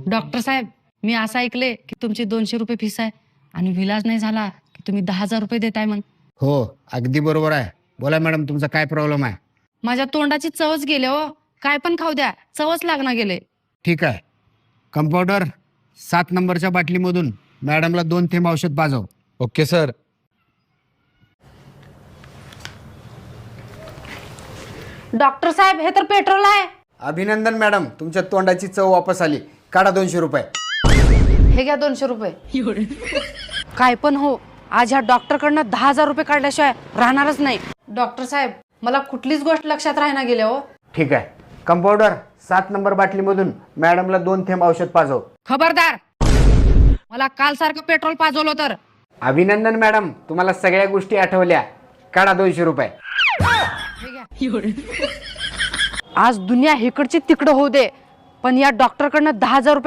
Doctor साहेब, मी असं ऐकले की तुमची 200 रुपये फीस आहे आणि विलाज नाही झाला की तुम्ही 10,000 रुपये देताय मग. हो, अगदी बरोबर आहे. बोला मॅडम, तुमचा काय प्रॉब्लेम आहे? माझ्या तोंडाची चवच गेले हो. काय पण खाऊ द्या, चवच लागणार गेले. ठीक आहे. कंपाऊंडर, 7 नंबरच्या बाटलीमधून मॅडमला 2 थेंब औषध पाजव. Okay sir. डॉक्टर साहेब, हे तर पेट्रोल आहे. अभिनंदन मॅडम, तुमच्या तोंडाची चव वापस आली. काढा 200 रुपये. हे घ्या 200 रुपये. काय पण हो, आज ह्या डॉक्टरकडनं 10,000 रुपये काढल्याशिवाय राहणारच नाही. डॉक्टर साहेब, मला कुठलीच गोष्ट लक्षात राहणार गेल्या हो. ठीक आहे. कंपाऊंडर, 7 नंबर बाटलीमधून मॅडमला 2 थेंब औषध पाजव. खबरदार, मला काल सारखं पेट्रोल पाजवलं तर. अभिनंदन मॅडम, तुम्हाला सगळ्या गोष्टी आठवल्या. काढा 200 रुपये. आज दुनिया इकडची तिकडं होऊ दे, पण या डॉक्टरकडनं 10,000 रुपये